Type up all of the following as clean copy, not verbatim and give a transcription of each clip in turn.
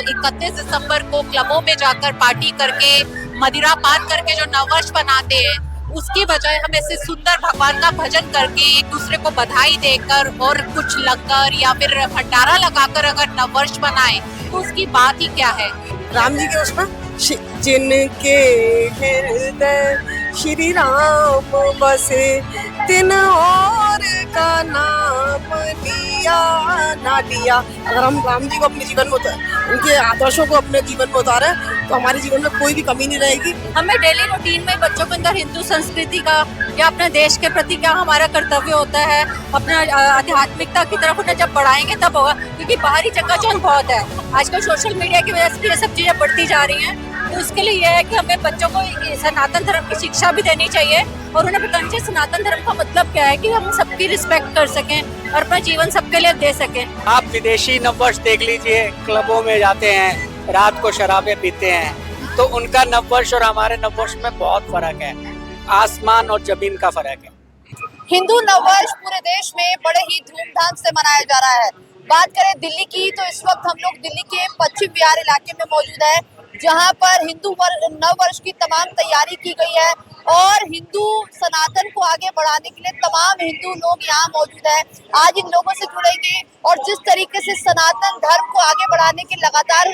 31 दिसंबर को क्लबों में जाकर पार्टी करके मदिरा पान करके जो नववर्ष मनाते हैं, उसकी बजाय हम ऐसे सुंदर भगवान का भजन करके एक दूसरे को बधाई देकर और कुछ लंगर या फिर भंडारा लगाकर अगर नववर्ष मनाएं तो उसकी बात ही क्या है। राम जी के उसमें जिनके हृदय श्री राम बसे तिन और का नाम लिया ना लिया। अगर हम राम जी को अपने जीवन में उनके आदर्शों को अपने जीवन में उतारे तो हमारे जीवन में कोई भी कमी नहीं रहेगी। हमें डेली रूटीन में बच्चों के अंदर हिंदू संस्कृति का या अपने देश के प्रति क्या हमारा कर्तव्य होता है, अपना आध्यात्मिकता की तरफ उन्हें जब बढ़ाएंगे तब होगा, क्योंकि बाहरी चकाचौंध बहुत है आजकल सोशल मीडिया की वजह से ये सब चीजें बढ़ती जा रही हैं। तो इसके लिए यह है कि हमें बच्चों को सनातन धर्म की शिक्षा भी देनी चाहिए और उन्हें बताना चाहिए सनातन धर्म का मतलब क्या है, कि हम सबकी रिस्पेक्ट कर सकें और अपना जीवन सबके लिए दे सकें। आप विदेशी नववर्ष देख लीजिए, क्लबों में जाते हैं, रात को शराबें पीते हैं, तो उनका नववर्ष और हमारे नववर्ष में बहुत फर्क है, आसमान और जमीन का फर्क है। हिंदू नववर्ष पूरे देश में बड़े ही धूमधाम से मनाया जा रहा है। बात करें दिल्ली की तो इस वक्त हम लोग दिल्ली के पश्चिम विहार इलाके में मौजूद है, जहां पर हिंदू नववर्ष की तमाम तैयारी की गई है और हिंदू सनातन को आगे बढ़ाने के लिए तमाम हिंदू लोग यहाँ मौजूद हैं। आज इन लोगों से जुड़ेंगे और जिस तरीके से सनातन धर्म को आगे बढ़ाने के लगातार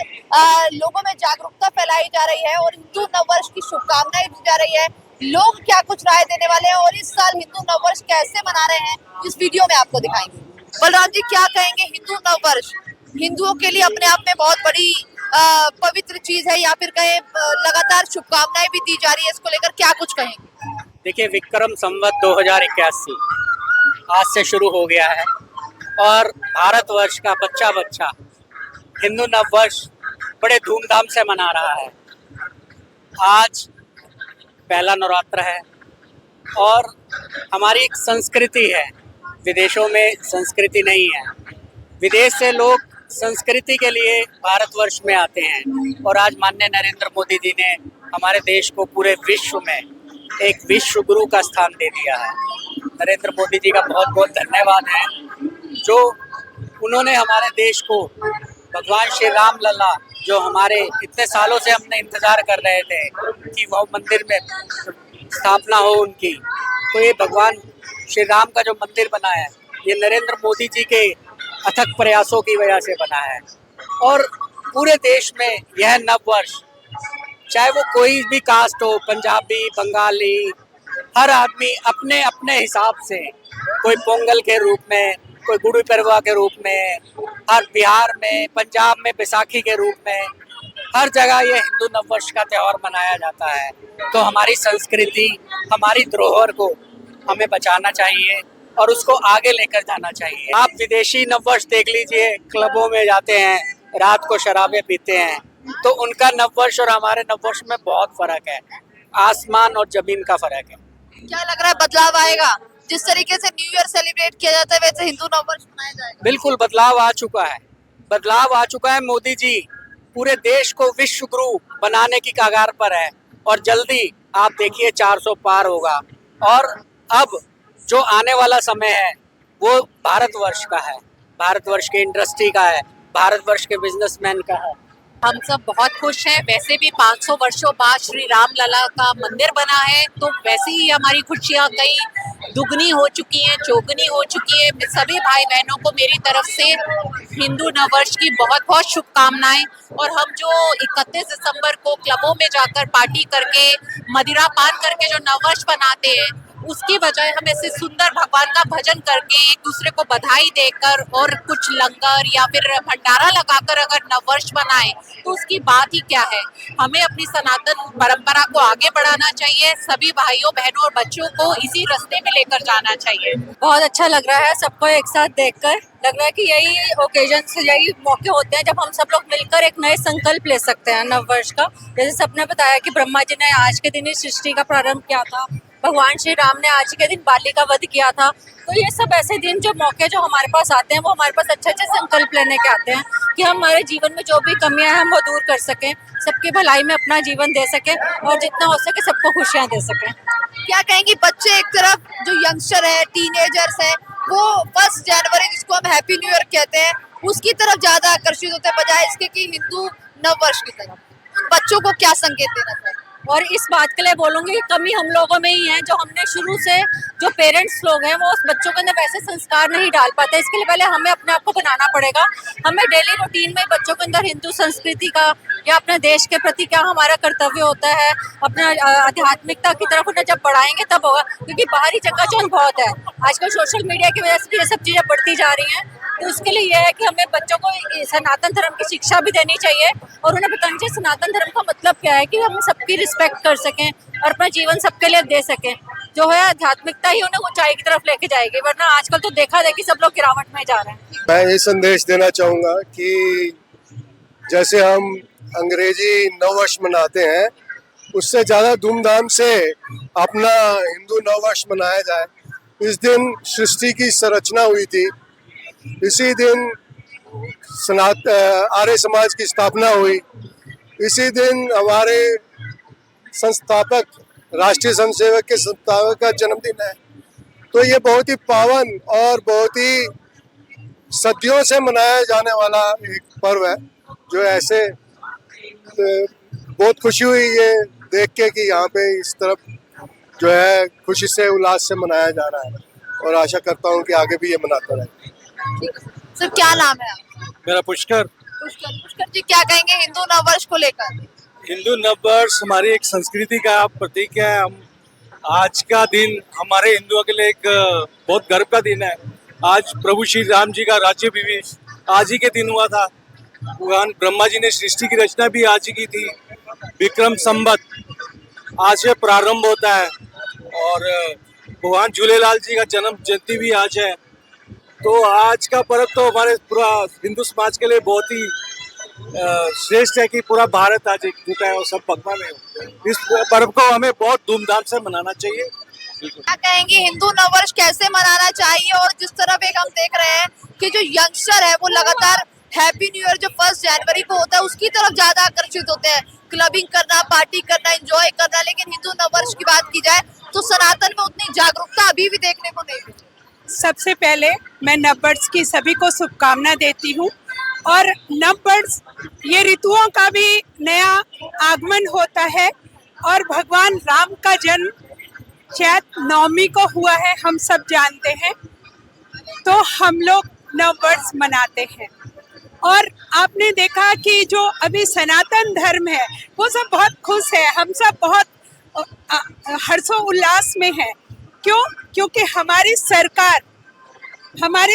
लोगों में जागरूकता फैलाई जा रही है और हिंदू नववर्ष की शुभकामनाएं दी जा रही है, लोग क्या कुछ राय देने वाले हैं और इस साल हिंदू नववर्ष कैसे मना रहे हैं, इस वीडियो में आपको दिखाएंगे। बलराम जी, क्या कहेंगे? हिंदू नववर्ष हिंदुओं के लिए अपने आप में बहुत बड़ी पवित्र चीज है या फिर कहें लगातार शुभकामनाएं भी दी जा रही है, इसको लेकर क्या कुछ कहेंगे? देखिए, विक्रम संवत 2081 आज से शुरू हो गया है और भारतवर्ष का बच्चा बच्चा हिंदू नववर्ष बड़े धूमधाम से मना रहा है। आज पहला नवरात्र है और हमारी एक संस्कृति है, विदेशों में संस्कृति नहीं है। विदेश से लोग संस्कृति के लिए भारतवर्ष में आते हैं और आज माननीय नरेंद्र मोदी जी ने हमारे देश को पूरे विश्व में एक विश्व गुरु का स्थान दे दिया है। नरेंद्र मोदी जी का बहुत बहुत धन्यवाद है, जो उन्होंने हमारे देश को भगवान श्री राम लला, जो हमारे इतने सालों से हमने इंतजार कर रहे थे कि वो मंदिर में स्थापना हो उनकी, तो ये भगवान श्री राम का जो मंदिर बना है ये नरेंद्र मोदी जी के अथक प्रयासों की वजह से बना है। और पूरे देश में यह नववर्ष, चाहे वो कोई भी कास्ट हो, पंजाबी, बंगाली, हर आदमी अपने अपने हिसाब से, कोई पोंगल के रूप में, कोई गुड़ी पड़वा के रूप में, हर बिहार में, पंजाब में बैसाखी के रूप में, हर जगह ये हिंदू नववर्ष का त्यौहार मनाया जाता है। तो हमारी संस्कृति, हमारी धरोहर को हमें बचाना चाहिए और उसको आगे लेकर जाना चाहिए। आप विदेशी नववर्ष देख लीजिए, क्लबों में जाते हैं, रात को शराबें पीते हैं, तो उनका नववर्ष और हमारे नववर्ष में बहुत फर्क है, आसमान और जमीन का फर्क है। क्या लग रहा है बदलाव आएगा? जिस तरीके से न्यू ईयर सेलिब्रेट किया जाता है वैसे हिंदू नववर्ष मनाया जाएगा? बिल्कुल बदलाव आ चुका है, बदलाव आ चुका है। मोदी जी पूरे देश को विश्व गुरु बनाने की कगार पर है और जल्दी आप देखिए 400 पार होगा। और अब जो आने वाला समय है वो भारतवर्ष का है, भारतवर्ष की इंडस्ट्री का है, भारतवर्ष के बिजनेसमैन का है। हम सब बहुत खुश हैं। वैसे भी 500 वर्षों बाद श्री राम लला का मंदिर बना है, तो वैसे ही हमारी खुशियाँ कई दुगनी हो चुकी हैं, चौगुनी हो चुकी है। सभी भाई बहनों को मेरी तरफ से हिंदू नववर्ष की बहुत बहुत शुभकामनाएं। और हम जो 31 दिसंबर को क्लबों में जाकर पार्टी करके मदिरा पान करके जो नववर्ष मनाते हैं, उसकी बजाय हम ऐसे सुंदर भगवान का भजन करके एक दूसरे को बधाई देकर और कुछ लंगर या फिर भंडारा लगाकर अगर नववर्ष मनाएं तो उसकी बात ही क्या है। हमें अपनी सनातन परंपरा को आगे बढ़ाना चाहिए, सभी भाइयों बहनों और बच्चों को इसी रास्ते में लेकर जाना चाहिए। बहुत अच्छा लग रहा है सबको एक साथ देखकर, लग रहा है कि यही ओकेजन, यही मौके होते हैं जब हम सब लोग मिलकर एक नए संकल्प ले सकते हैं नववर्ष का। जैसे सबने बताया कि ब्रह्मा जी ने आज के दिन इस सृष्टि का प्रारंभ किया था, भगवान श्री राम ने आज के दिन बाली का वध किया था। तो ये सब ऐसे दिन, जो मौके जो हमारे पास आते हैं, वो हमारे पास अच्छे अच्छे संकल्प लेने के आते हैं कि हम हमारे जीवन में जो भी कमियां हैं हम वो दूर कर सकें, सबकी भलाई में अपना जीवन दे सकें और जितना हो सके सबको खुशियां दे सकें। क्या कहेंगी? बच्चे एक तरफ जो यंगस्टर है, टीनेजर्स है, वो 1 जनवरी जिसको हम हैप्पी न्यू ईयर कहते हैं, उसकी तरफ ज्यादा आकर्षित होते हैं बजाय इसके कि हिंदू नववर्ष की तरफ। उन बच्चों को क्या संकेत देना चाहिए? और इस बात के लिए बोलूंगी कि कमी हम लोगों में ही है, जो हमने शुरू से जो पेरेंट्स लोग हैं वो उस बच्चों के अंदर वैसे संस्कार नहीं डाल पाते। इसके लिए पहले हमें अपने आप को बनाना पड़ेगा। हमें डेली रूटीन में बच्चों के अंदर हिंदू संस्कृति का या अपने देश के प्रति क्या हमारा कर्तव्य होता है, अपना आध्यात्मिकता की तरफ उन्हें जब बढ़ाएंगे तब होगा। क्योंकि बाहरी चकाचौंध बहुत है आजकल, सोशल मीडिया की वजह से ये सब चीजें बढ़ती जा रही हैं। तो उसके लिए यह है कि हमें बच्चों को सनातन धर्म की शिक्षा भी देनी चाहिए और उन्हें बताना चाहिए सनातन धर्म का मतलब क्या है, कि हम सबकी रिस्पेक्ट कर सकें और अपना जीवन सबके लिए दे सकें। जो है आध्यात्मिकता ही उन्हें ऊंचाई की तरफ लेके जाएगी, वरना आजकल तो देखा देखी सब लोग गिरावट में जा रहे हैं। मैं ये संदेश देना चाहूँगा कि जैसे हम अंग्रेजी नववर्ष मनाते हैं, उससे ज़्यादा धूमधाम से अपना हिंदू नववर्ष मनाया जाए। इस दिन सृष्टि की संरचना हुई थी, इसी दिन आर्य समाज की स्थापना हुई, इसी दिन हमारे संस्थापक राष्ट्रीय स्वयंसेवक के संस्थापक का जन्मदिन है। तो ये बहुत ही पावन और बहुत ही सदियों से मनाया जाने वाला एक पर्व है, जो ऐसे बहुत खुशी हुई ये देख के कि यहाँ पे इस तरफ जो है खुशी से उल्लास से मनाया जा रहा है, और आशा करता हूँ कि आगे भी ये मनाता रहे। सर क्या नाम है आपका? मेरा पुष्कर। पुष्कर जी क्या कहेंगे हिंदू नववर्ष को लेकर? हिंदू नववर्ष हमारी एक संस्कृति का प्रतीक है। हम आज का दिन हमारे हिंदुओं के लिए एक बहुत गर्व का दिन है। आज प्रभु श्री राम जी का राज्याभिषेक आज ही के दिन हुआ था। भगवान ब्रह्मा जी ने सृष्टि की रचना भी आज ही की थी। विक्रम संवत आज से प्रारंभ होता है और भगवान झूलेलाल जी का जन्म जयंती भी आज है। तो आज का पर्व तो हमारे पूरा हिंदू समाज के लिए बहुत ही श्रेष्ठ है कि पूरा भारत आज एकजुट है और सब भगवान है। इस पर्व को हमें बहुत धूमधाम से मनाना चाहिए। क्या कहेंगे हिंदू नववर्ष कैसे मनाना चाहिए? और जिस तरफ एक हम देख रहे हैं कि जो यंगस्टर है वो लगातार हैप्पी न्यू ईयर जो 1 जनवरी को होता है उसकी तरफ ज्यादा आकर्षित होते हैं, क्लबिंग करना, पार्टी करना, एंजॉय करना। लेकिन हिंदू नववर्ष की बात की जाए तो सनातन में उतनी जागरूकता अभी भी देखने को नहीं मिली। सबसे पहले मैं नववर्ष की सभी को शुभकामना देती हूँ। और नववर्ष ये ऋतुओं का भी नया आगमन होता है और भगवान राम का जन्म चैत नवमी को हुआ है, हम सब जानते हैं। तो हम लोग नववर्ष मनाते हैं। और आपने देखा कि जो अभी सनातन धर्म है वो सब बहुत खुश है, हम सब बहुत हर्षोल्लास में हैं। क्यों? क्योंकि हमारी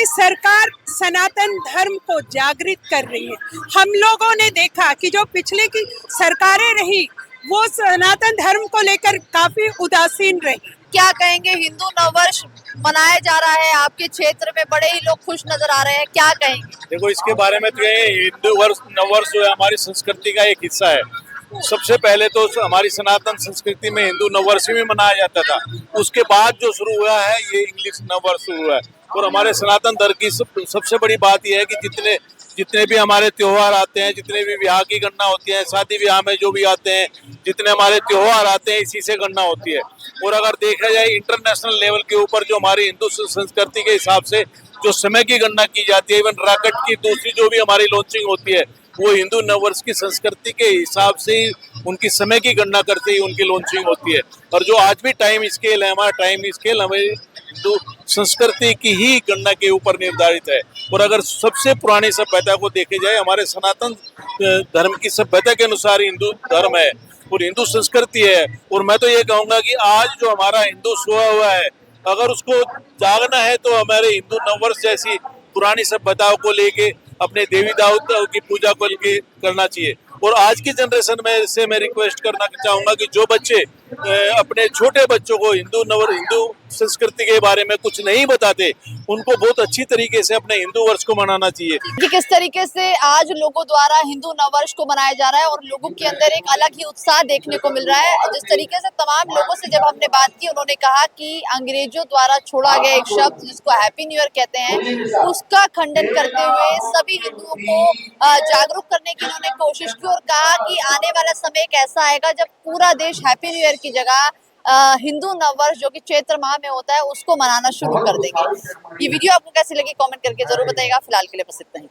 सरकार सनातन धर्म को जागृत कर रही है। हम लोगों ने देखा कि जो पिछले की सरकारें रही वो सनातन धर्म को लेकर काफी उदासीन रही। क्या कहेंगे हिंदू नववर्ष मनाया जा रहा है आपके क्षेत्र में, बड़े ही लोग खुश नजर आ रहे हैं, क्या कहेंगे? देखो इसके बारे में तो ये हिंदू नववर्ष जो है हमारी संस्कृति का एक हिस्सा है। सबसे पहले तो हमारी सनातन संस्कृति में हिंदू नववर्ष भी मनाया जाता था। उसके बाद जो शुरू हुआ है ये इंग्लिश नववर्ष शुरू हुआ है। और हमारे सनातन धर्म की सबसे बड़ी बात यह है कि जितने भी हमारे त्योहार आते हैं, जितने भी विवाह की गणना होती है, शादी विवाह में जो भी आते हैं, जितने हमारे त्योहार आते हैं इसी से गणना होती है। और अगर देखा जाए इंटरनेशनल लेवल के ऊपर जो हमारी हिंदू संस्कृति के हिसाब से जो समय की गणना की जाती है, इवन रॉकेट की दूसरी जो भी हमारी लॉन्चिंग होती है वो हिंदू नववर्ष की संस्कृति के हिसाब से ही उनकी समय की गणना करते ही उनकी लॉन्चिंग होती है। और जो आज भी टाइम स्केल है, हमारा टाइम स्केल हमें हिंदू संस्कृति की ही गणना के ऊपर निर्धारित है। और अगर सबसे पुरानी सभ्यता को देखे जाए, हमारे सनातन धर्म की सभ्यता के अनुसार हिंदू धर्म है और हिंदू संस्कृति है। और मैं तो ये कहूँगा कि आज जो हमारा हिंदू सोया हुआ है, अगर उसको जागना है तो हमारे हिंदू नववर्ष जैसी पुरानी सभ्यताओं को लेके अपने देवी देवताओं की पूजा को लेके करना चाहिए। और आज की जनरेशन में से मैं रिक्वेस्ट करना चाहूँगा कि जो बच्चे अपने छोटे बच्चों को हिंदू संस्कृति के बारे में कुछ नहीं बताते, उनको बहुत अच्छी तरीके से अपने हिंदू वर्ष को मनाना चाहिए। कि किस तरीके से आज लोगों द्वारा हिंदू नववर्ष को मनाया जा रहा है और लोगों के अंदर एक अलग ही उत्साह देखने को मिल रहा है। और जिस तरीके से तमाम लोगों से जब हमने बात की, उन्होंने कहा कि अंग्रेजों द्वारा छोड़ा गया एक शब्द जिसको हैप्पी न्यू ईयर कहते हैं, उसका खंडन करते हुए सभी हिंदुओं को जागरूक करने की उन्होंने कोशिश की और कहा कि आने वाला समय एक ऐसा आएगा जब पूरा देश हैप्पी न्यू ईयर की जगह हिंदू नववर्ष जो कि चैत्र माह में होता है उसको मनाना शुरू कर देंगे। ये वीडियो आपको कैसी लगी कमेंट करके जरूर बताइएगा। फिलहाल के लिए बस इतना ही।